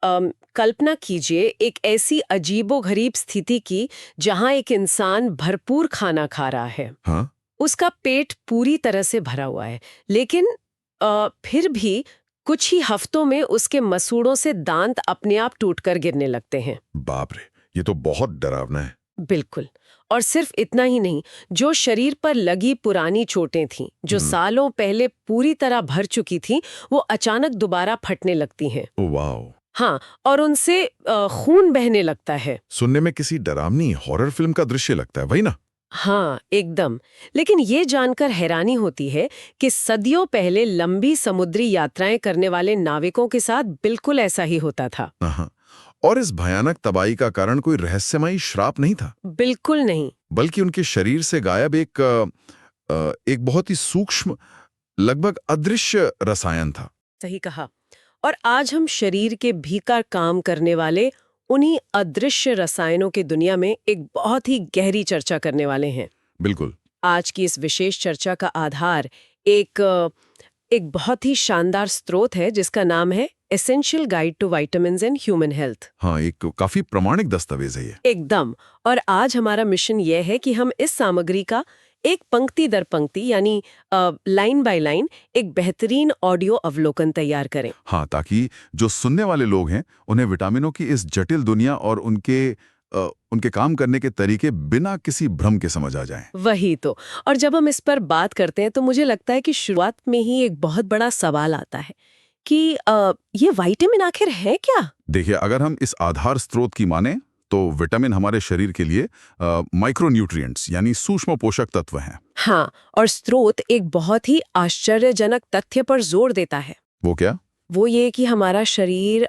कल्पना कीजिए एक ऐसी अजीबोगरीब स्थिति की जहां एक इंसान भरपूर खाना खा रहा है। हाँ। उसका पेट पूरी तरह से भरा हुआ है, लेकिन फिर भी कुछ ही हफ्तों में उसके मसूड़ों से दांत अपने आप टूटकर गिरने लगते हैं। बाप रे, ये तो बहुत डरावना है। बिल्कुल। और सिर्फ इतना ही नहीं, जो शरीर पर लगी पुरानी चोटें थीं, जो सालों पहले पूरी तरह भर चुकी थीं, वो अचानक दोबारा फटने लगती हैं। Oh wow. हाँ, और उनसे खून बहने लगता है। सुनने में किसी डरावनी हॉरर फिल्म का दृश्य लगता है, वही ना? हाँ, एकदम। लेकिन ये जानकर हैरानी होती है कि सदियों पहले लंबी समुद्री यात्राएं करने वाले नाविकों के साथ बिल्कुल ऐसा ही होता था। हाँ। और इस भयानक तबाही का कारण कोई रहस्यमयी श्राप नहीं था, बिल्कुल नहीं। बल्कि उनके शरीर से गायब एक बहुत ही सूक्ष्म, लगभग अदृश्य रसायन था। सही कहा। और आज हम शरीर के भीतर काम करने वाले उन्हीं अदृश्य रसायनों की दुनिया में एक बहुत ही गहरी चर्चा करने वाले हैं। बिल्कुल। आज की इस विशेष चर्चा का आधार एक बहुत ही शानदार स्रोत है जिसका नाम है essential guide to vitamins and human health. हाँ, एक काफी प्रमाणिक दस्तावेज है ये। एकदम। और आज हमारा मिशन यह है कि हम इस सामग्री का एक पंक्ति दर पंक्ति यानी लाइन बाय लाइन एक बेहतरीन ऑडियो अवलोकन तैयार करें। हाँ, ताकि जो सुनने वाले लोग हैं उन्हें विटामिनों की इस जटिल दुनिया और उनके काम करने के तरीके बिना किसी भ्रम के समझ आ जाएं। वही तो। और जब हम इस पर बात करते हैं तो मुझे लगता है कि शुरुआत में ही एक बहुत बड़ा सवाल आता है कि ये विटामिन आखिर है क्या? देखिए, अगर हम इस आधार स्रोत की माने तो विटामिन हमारे शरीर के लिए माइक्रोन्यूट्रिएंट्स यानी सूक्ष्म पोषक तत्व हैं। हाँ, और स्रोत एक बहुत ही आश्चर्यजनक तथ्य पर जोर देता है। वो क्या? वो ये कि हमारा शरीर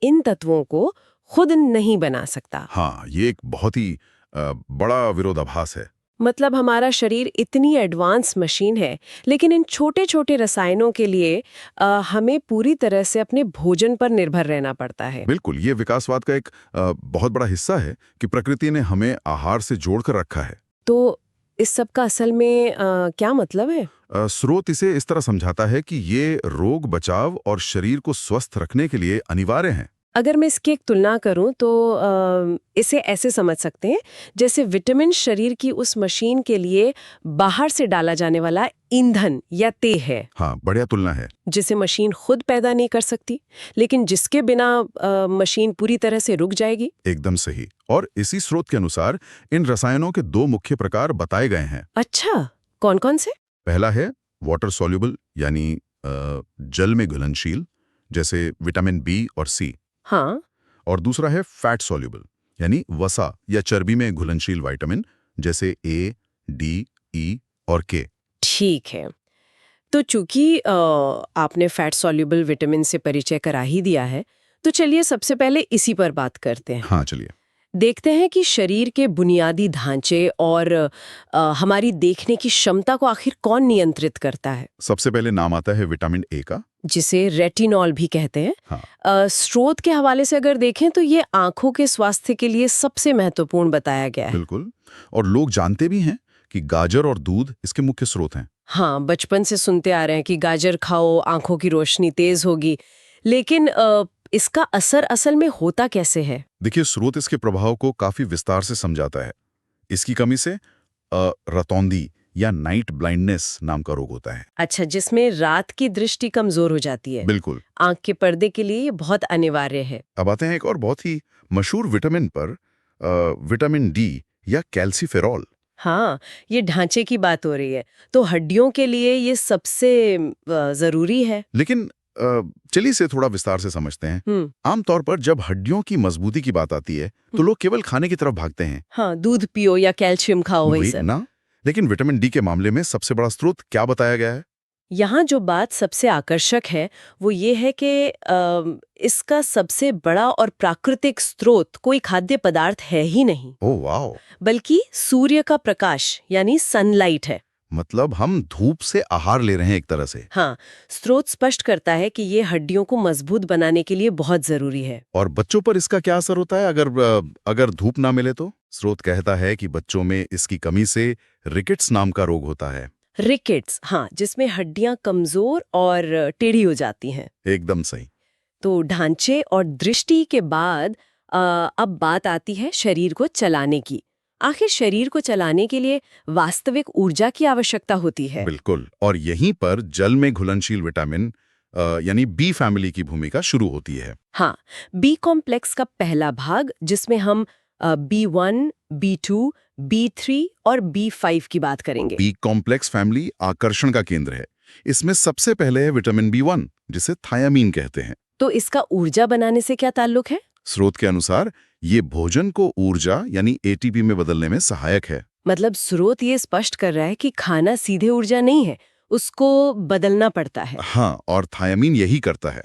इन तत्वों को खुद नहीं बना सकता। हाँ, ये एक बहुत ही बड़ा विरोधाभास है। मतलब हमारा शरीर इतनी एडवांस मशीन है, लेकिन इन छोटे छोटे रसायनों के लिए हमें पूरी तरह से अपने भोजन पर निर्भर रहना पड़ता है। बिल्कुल, ये विकासवाद का एक बहुत बड़ा हिस्सा है कि प्रकृति ने हमें आहार से जोड़कर रखा है। तो इस सब का असल में क्या मतलब है? स्रोत इसे इस तरह समझाता है कि ये रोग बचाव और शरीर को स्वस्थ रखने के लिए अनिवार्य हैं। अगर मैं इसकी एक तुलना करूं तो इसे ऐसे समझ सकते हैं जैसे विटामिन शरीर की उस मशीन के लिए बाहर से डाला जाने वाला ईंधन या तेल है। हाँ, बढ़िया तुलना है। जिसे मशीन खुद पैदा नहीं कर सकती, लेकिन जिसके बिना मशीन पूरी तरह से रुक जाएगी। एकदम सही। और इसी स्रोत के अनुसार इन रसायनों के दो मुख्य प्रकार बताए गए हैं। अच्छा, कौन कौन से? पहला है वाटर सॉल्युबल यानी जल में घुलनशील, जैसे विटामिन बी और सी। हाँ। और दूसरा है फैट सॉल्युबल यानी वसा या चर्बी में घुलनशील विटामिन, जैसे ए, डी, ई और के। ठीक है। तो चूंकि आपने फैट सॉल्युबल विटामिन से परिचय करा ही दिया है, तो चलिए सबसे पहले इसी पर बात करते हैं। हाँ, चलिए। देखते हैं कि शरीर के बुनियादी ढांचे और हमारी देखने की क्षमता को आखिर कौन नियंत्रित करता है। सबसे पहले नाम आता है विटामिन ए का, जिसे रेटिनॉल भी कहते हैं। हाँ। स्रोत के हवाले से अगर देखें तो ये आंखों के स्वास्थ्य के लिए सबसे महत्वपूर्ण बताया गया है। बिल्कुल। और लोग जानते भी हैं कि गाजर और दूध इसके मुख्य स्रोत हैं। हाँ, बचपन से सुनते आ रहे हैं कि गाजर खाओ, आंखों की रोशनी तेज होगी। लेकिन इसका असर असल में होता कैसे है? देखिए, स्रोत इसके प्रभाव को काफी विस्तार से समझाता है। इसकी कमी से रतौंधी या नाइट ब्लाइंडनेस नाम का रोग होता है। अच्छा, जिसमें रात की दृष्टि कमजोर हो जाती है। बिल्कुल। आंख के पर्दे के लिए ये बहुत अनिवार्य है। अब आते हैं एक और बहुत ही मशहूर विटामिन पर, विटामिन डी या कैल्सीफेरॉल। हाँ, ये ढांचे की बात हो रही है, तो हड्डियों के लिए ये सबसे जरूरी है। लेकिन चलिए इसे थोड़ा विस्तार से समझते हैं। आमतौर पर जब हड्डियों की मजबूती की बात आती है तो लोग केवल खाने की तरफ भागते हैं। हाँ, दूध पियो या कैल्शियम खाओ, वही सब ना। लेकिन विटामिन डी के मामले में सबसे बड़ा स्रोत क्या बताया गया है? यहाँ जो बात सबसे आकर्षक है वो ये है कि इसका सबसे बड़ा और प्राकृतिक स्रोत कोई खाद्य पदार्थ है ही नहीं। Oh wow. बल्कि सूर्य का प्रकाश यानी सनलाइट है। मतलब हम धूप से आहार ले रहे हैं एक तरह से। हाँ, स्रोत स्पष्ट करता है कि ये हड्डियों को मजबूत बनाने के लिए बहुत जरूरी है। और बच्चों पर इसका क्या असर होता है अगर धूप ना मिले तो? स्रोत कहता है कि बच्चों में इसकी कमी से रिकेट्स नाम का रोग होता है। रिकेट्स, हाँ, जिसमें हड्डियां कमजोर और टेढ़ी हो जाती हैं। एकदम सही। तो ढांचे और दृष्टि के बाद अब बात आती है शरीर को चलाने की। आखिर शरीर को चलाने के लिए वास्तविक ऊर्जा की आवश्यकता होती है। बिल्कुल, और यहीं पर जल में घुलनशील विटामिन यानी बी फैमिली की भूमिका शुरू होती है। हाँ, बी कॉम्प्लेक्स का पहला भाग जिसमें हम B1, B2, B3 और B5 की बात करेंगे। बी कॉम्प्लेक्स फैमिली आकर्षण का केंद्र है। इसमें सबसे पहले है विटामिन B1, जिसे थायामीन कहते हैं। तो इसका ऊर्जा बनाने से क्या ताल्लुक है? स्रोत के अनुसार ये भोजन को ऊर्जा यानी एटीपी में बदलने में सहायक है। मतलब स्रोत ये स्पष्ट कर रहा है कि खाना सीधे ऊर्जा नहीं है, उसको बदलना पड़ता है। हाँ, और थायामीन यही करता है।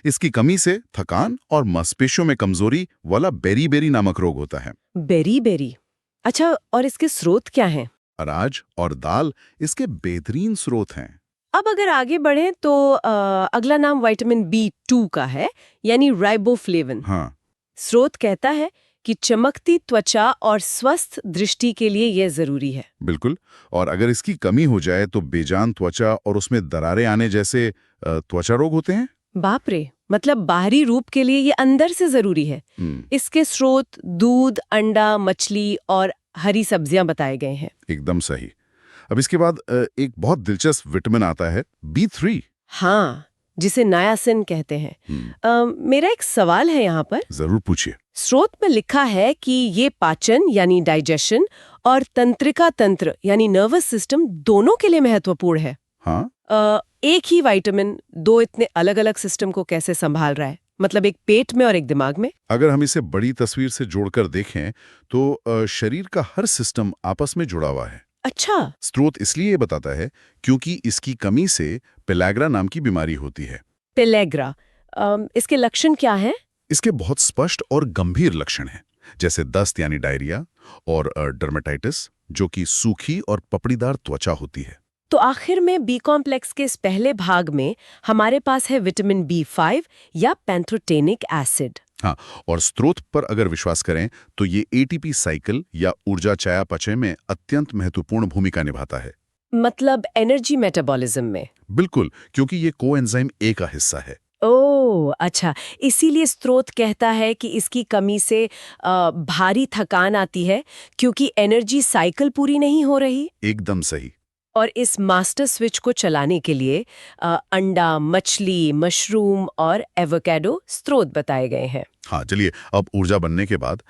इसकी कमी से थकान और मांसपेशियों में कमजोरी वाला बेरी-बेरी नामक रोग होता है। बेरी-बेरी। अच्छा, और इसके स्रोत क्या हैं? अनाज और दाल इसके बेहतरीन स्रोत हैं। अब अगर आगे बढ़ें तो अगला नाम विटामिन B2 का है, यानी राइबोफ्लेविन। हाँ, स्रोत कहता है कि चमकती त्वचा और स्वस्थ दृष्टि के लिए यह जरूरी है। बिल्कुल। और अगर इसकी कमी हो जाए तो बेजान त्वचा और उसमें दरारें आने जैसे त्वचा रोग होते हैं। बाप रे, मतलब बाहरी रूप के लिए ये अंदर से जरूरी है। इसके स्रोत दूध, अंडा, मछली और हरी सब्जियां बताए गए हैं। एकदम सही। अब इसके बाद एक बहुत दिलचस्प विटामिन आता है B3। हाँ, जिसे नायासिन कहते हैं। मेरा एक सवाल है यहाँ पर। जरूर पूछिए। स्रोत में लिखा है कि ये पाचन यानी डाइजेशन और तंत्रिका तंत्र यानी नर्वस सिस्टम दोनों के लिए महत्वपूर्ण है। हाँ, एक ही विटामिन दो इतने अलग-अलग सिस्टम को कैसे संभाल रहा है? मतलब एक पेट में और एक दिमाग में? अगर हम इसे बड़ी तस्वीर से जोड़कर देखें तो शरीर का हर सिस्टम आपस में जुड़ा हुआ है। अच्छा, स्रोत इसलिए ये बताता है क्योंकि इसकी कमी से पेलाग्रा नाम की बीमारी होती है। पेलेग्रा। इसके लक्षण क्या हैं? इसके बहुत स्पष्ट और गंभीर लक्षण हैं, जैसे दस्त यानी डायरिया और डर्मेटाइटिस, जो कि सूखी और पपड़ीदार त्वचा होती है। तो आखिर में बी कॉम्प्लेक्स के इस पहले भाग में हमारे पास है विटामिन B5 या पैंथोटेनिक एसिड। हाँ, और स्रोत पर अगर विश्वास करें तो ये एटीपी साइकिल या ऊर्जा चयापचय में अत्यंत महत्वपूर्ण भूमिका निभाता है। मतलब एनर्जी मेटाबॉलिज्म में। बिल्कुल, क्योंकि ये कोएंजाइम ए का हिस्सा है। ओह, अच्छा, इसीलिए स्रोत कहता है कि इसकी कमी से भारी थकान आती है क्योंकि एनर्जी साइकिल पूरी नहीं हो रही। एकदम सही। और इस मास्टर स्विच को चलाने के लिए अंडा, मछली, मशरूम और एवोकाडो स्रोत बताए गए हैं। हाँ, चलिए अब ऊर्जा बनने के बाद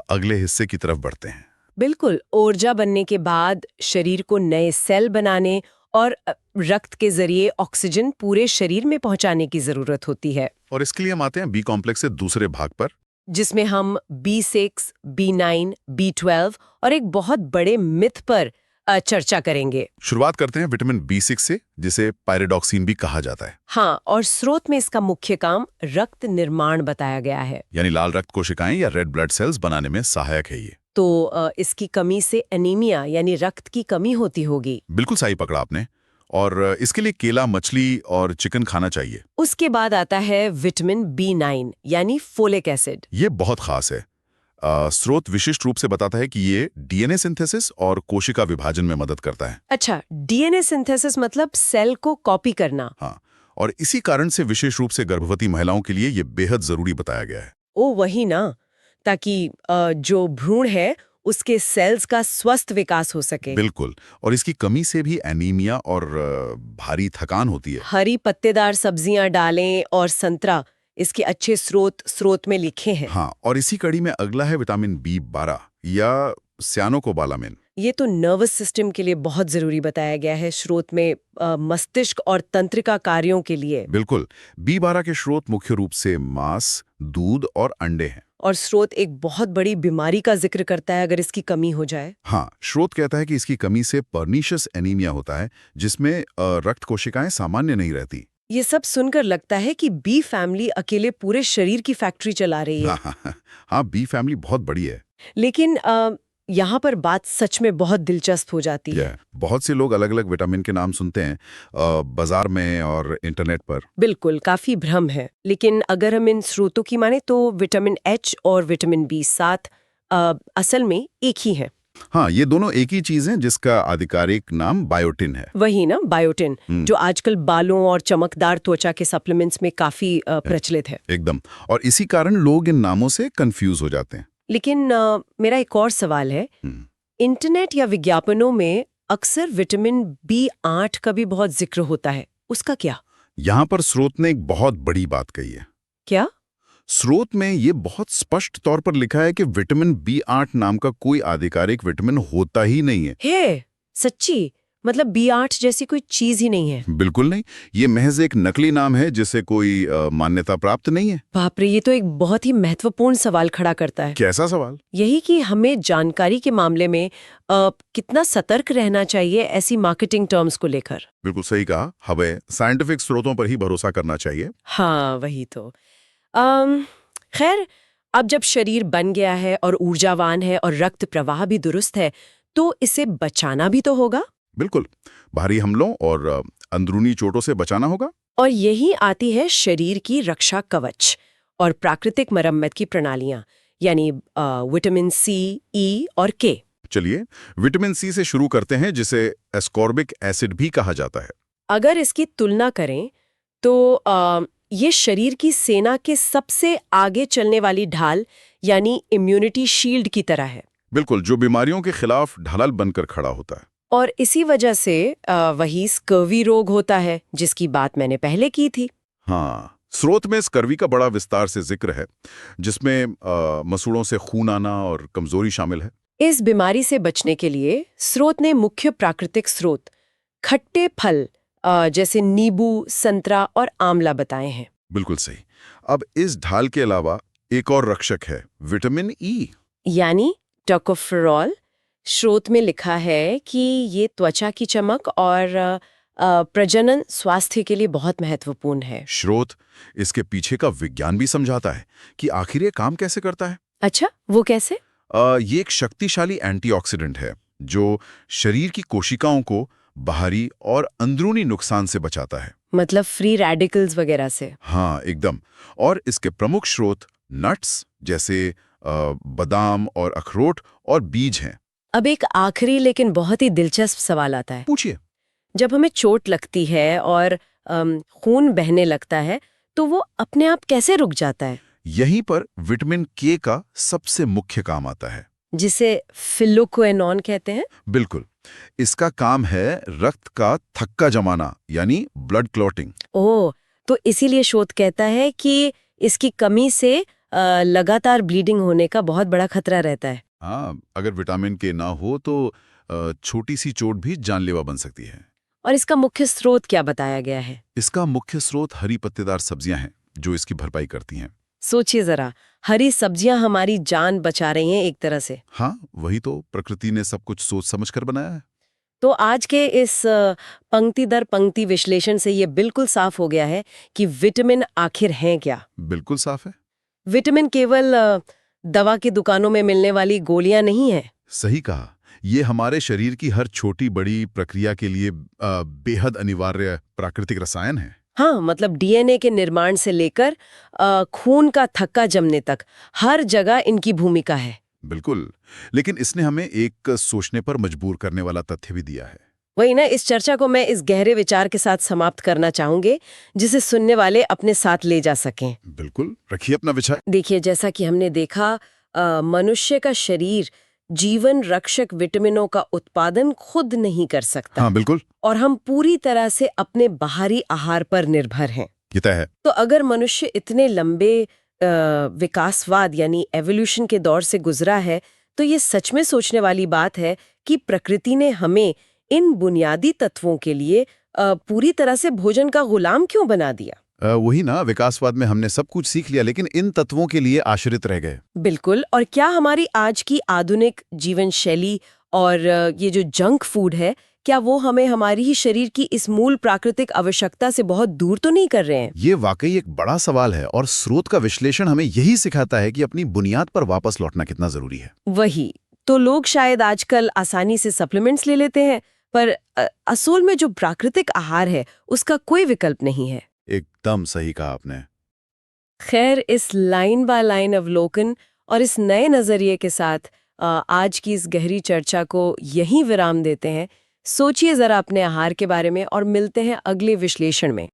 अगले हिस्से की तरफ बढ़ते हैं। बिल्कुल, ऊर्जा बनने के बाद शरीर को नए सेल बनाने और रक्त के जरिए ऑक्सीजन पूरे शरीर में पहुंचाने की जरूरत होती है। और इसके लिए हम आते हैं बी कॉम्प्लेक्स से दूसरे भाग पर, जिसमें हम B6, B9, B12 और एक बहुत बड़े मिथ पर चर्चा करेंगे। शुरुआत करते हैं विटामिन B6 से, जिसे पायरिडॉक्सिन भी कहा जाता है। हाँ, और स्रोत में इसका मुख्य काम रक्त निर्माण बताया गया है। यानी लाल रक्त कोशिकाएं या रेड ब्लड सेल्स बनाने में सहायक है ये। तो इसकी कमी से एनीमिया यानी रक्त की कमी होती होगी। बिल्कुल सही पकड़ा आपने। और इसके लिए केला, मछली और चिकन खाना चाहिए। उसके बाद आता है विटामिन B9 यानी फोलिक एसिड। ये बहुत खास है। स्रोत विशिष्ट रूप से बताता है कि ये डीएनए सिंथेसिस और कोशिका विभाजन में मदद करता है। अच्छा, डीएनए सिंथेसिस मतलब सेल को कॉपी करना। हाँ, और इसी कारण से विशेष रूप से गर्भवती महिलाओं के लिए ये बेहद जरूरी बताया गया है। ओ वही ना, ताकि जो भ्रूण है उसके सेल्स का स्वस्थ विकास हो सके। बिल्कुल, और इसकी कमी से भी एनीमिया और भारी थकान होती है। हरी पत्तेदार सब्जियां डालें और संतरा इसके अच्छे स्रोत में लिखे हैं। हाँ, और इसी कड़ी में अगला है विटामिन B12 या सियानोकोबालामिन। ये तो नर्वस सिस्टम के लिए बहुत जरूरी बताया गया है स्रोत में, मस्तिष्क और तंत्रिका कार्यों के लिए। बिल्कुल, B12 के स्रोत मुख्य रूप से मांस, दूध और अंडे हैं। और स्रोत एक बहुत बड़ी बीमारी का जिक्र करता है अगर इसकी कमी हो जाए। हाँ, स्रोत कहता है कि इसकी कमी से पर्नीशियस एनीमिया होता है, जिसमें रक्त कोशिकाएं सामान्य नहीं रहती। ये सब सुनकर लगता है कि बी फैमिली अकेले पूरे शरीर की फैक्ट्री चला रही है। हाँ, बी फैमिली बहुत बड़ी है। लेकिन यहाँ पर बात सच में बहुत दिलचस्प हो जाती है। बहुत से लोग अलग अलग विटामिन के नाम सुनते हैं बाजार में और इंटरनेट पर। बिल्कुल, काफी भ्रम है। लेकिन अगर हम इन स्रोतों की माने तो विटामिन H और विटामिन B7 असल में एक ही है। हाँ, ये दोनों एक ही चीज है जिसका आधिकारिक नाम बायोटिन है। वही ना, बायोटिन, जो आजकल बालों और चमकदार त्वचा के सप्लीमेंट्स में काफी प्रचलित है। एकदम। और इसी कारण लोग इन नामों से कंफ्यूज हो जाते हैं। लेकिन मेरा एक और सवाल है, हम्म, इंटरनेट या विज्ञापनों में अक्सर विटामिन B8 का भी बहुत जिक्र होता है, उसका क्या? यहाँ पर स्रोत ने एक बहुत बड़ी बात कही है। क्या? स्रोत में ये बहुत स्पष्ट तौर पर लिखा है कि विटामिन B8 नाम का कोई आधिकारिक विटामिन होता ही नहीं है। है? सच्ची? मतलब B8 जैसी कोई चीज ही नहीं है? बिल्कुल नहीं। ये महज एक नकली नाम है जिसे कोई मान्यता प्राप्त नहीं है। बाप रे, ये तो एक बहुत ही महत्वपूर्ण सवाल खड़ा करता है। कैसा सवाल? यही कि हमें जानकारी के मामले में कितना सतर्क रहना चाहिए ऐसी मार्केटिंग टर्म्स को लेकर। बिल्कुल सही कहा। हमें साइंटिफिक स्रोतों पर ही भरोसा करना चाहिए। हाँ, वही तो। खैर, अब जब शरीर बन गया है और ऊर्जावान है और रक्त प्रवाह भी दुरुस्त है, तो इसे बचाना भी तो होगा। बिल्कुल। बाहरी हमलों और अंदरूनी चोटों से बचाना होगा। और यही आती है शरीर की रक्षा कवच और प्राकृतिक मरम्मत की प्रणालियां, यानी विटामिन C, E और K। चलिए, विटामिन सी से शुरू करते हैं, जिसे एस्कॉर्बिक एसिड भी कहा जाता है। अगर इसकी तुलना करें तो ये शरीर की सेना के सबसे आगे चलने वाली ढाल, यानी इम्यूनिटी शील्ड की तरह है। बिल्कुल, जो बीमारियों के खिलाफ ढाल बनकर खड़ा होता है। और इसी वजह से वही स्कर्वी रोग होता है जिसकी बात मैंने पहले की थी। हाँ, स्रोत में स्कर्वी का बड़ा विस्तार से जिक्र है, जिसमें मसूड़ों से खून आना और कमजोरी शामिल है। इस बीमारी से बचने के लिए स्रोत ने मुख्य प्राकृतिक स्रोत खट्टे फल जैसे नींबू, संतरा और आंवला बताए हैं। बिल्कुल सही। अब इस ढाल के अलावा एक और रक्षक है, विटामिन ई, यानी टोकोफेरॉल। स्रोत में लिखा है कि ये त्वचा की चमक और प्रजनन स्वास्थ्य के लिए बहुत महत्वपूर्ण है। स्रोत इसके पीछे का विज्ञान भी समझाता है कि आखिर ये काम कैसे करता है। अच्छा, वो कैसे? ये एक शक्तिशाली एंटीऑक्सीडेंट है जो शरीर की कोशिकाओं को बाहरी और अंदरूनी नुकसान से बचाता है। मतलब फ्री रेडिकल्स वगैरह से? हाँ, एकदम। और इसके प्रमुख स्रोत नट्स जैसे बादाम और अखरोट और बीज हैं। अब एक आखिरी लेकिन बहुत ही दिलचस्प सवाल आता है। पूछिए। जब हमें चोट लगती है और खून बहने लगता है, तो वो अपने आप कैसे रुक जाता है? यहीं पर विटामिन के का सबसे मुख्य काम आता है, जिसे फिलोक्विनोन कहते हैं। बिल्कुल। इसका काम है रक्त का थक्का जमाना, यानी ब्लड क्लॉटिंग। ओह, तो इसीलिए शोध कहता है कि इसकी कमी से लगातार ब्लीडिंग होने का बहुत बड़ा खतरा रहता है। हाँ, अगर विटामिन के ना हो तो छोटी सी चोट भी जानलेवा बन सकती है। और इसका मुख्य स्रोत क्या बताया गया है? इसका मुख्य स्रोत हरी पत्तेदार सब्जियां हैं जो इसकी भरपाई करती हैं। सोचिए जरा, हरी सब्जियां हमारी जान बचा रही हैं एक तरह से। हाँ, वही तो, प्रकृति ने सब कुछ सोच समझकर बनाया है। तो आज के इस पंक्ति दर पंक्ति विश्लेषण से ये बिल्कुल साफ हो गया है कि विटामिन आखिर हैं क्या। बिल्कुल साफ है। विटामिन केवल दवा की दुकानों में मिलने वाली गोलियां नहीं है। सही कहा। ये हमारे शरीर की हर छोटी बड़ी प्रक्रिया के लिए बेहद अनिवार्य प्राकृतिक रसायन है। हाँ, मतलब DNA के निर्माण से लेकर खून का थक्का जमने तक हर जगह इनकी भूमिका है। बिल्कुल। लेकिन इसने हमें एक सोचने पर मजबूर करने वाला तथ्य भी दिया है। वही ना, इस चर्चा को मैं इस गहरे विचार के साथ समाप्त करना चाहूंगी, जिसे सुनने वाले अपने साथ ले जा सकें। बिल्कुल, रखिए अपना विचार। देखिए, जैसा कि हमने देखा, मनुष्य का शरीर जीवन रक्षक विटामिनों का उत्पादन खुद नहीं कर सकता। हाँ, बिल्कुल। और हम पूरी तरह से अपने बाहरी आहार पर निर्भर हैं। ये तय है। तो अगर मनुष्य इतने लंबे विकासवाद यानी एवोल्यूशन के दौर से गुजरा है, तो ये सच में सोचने वाली बात है कि प्रकृति ने हमें इन बुनियादी तत्वों के लिए पूरी तरह से भोजन का गुलाम क्यों बना दिया। वही ना, विकासवाद में हमने सब कुछ सीख लिया लेकिन इन तत्वों के लिए आश्रित रह गए। बिल्कुल। और क्या हमारी आज की आधुनिक जीवन शैली और ये जो जंक फूड है, क्या वो हमें हमारी ही शरीर की इस मूल प्राकृतिक आवश्यकता से बहुत दूर तो नहीं कर रहे हैं? ये वाकई एक बड़ा सवाल है और स्रोत का विश्लेषण हमें यही सिखाता है कि अपनी बुनियाद पर वापस लौटना कितना जरूरी है। वही तो, लोग शायद आजकल आसानी से सप्लीमेंट्स ले लेते हैं, पर असूल में जो प्राकृतिक आहार है उसका कोई विकल्प नहीं है। एकदम सही कहा आपने। खैर, इस लाइन बाय लाइन अवलोकन और इस नए नजरिए के साथ आज की इस गहरी चर्चा को यहीं विराम देते हैं। सोचिए ज़रा अपने आहार के बारे में और मिलते हैं अगले विश्लेषण में।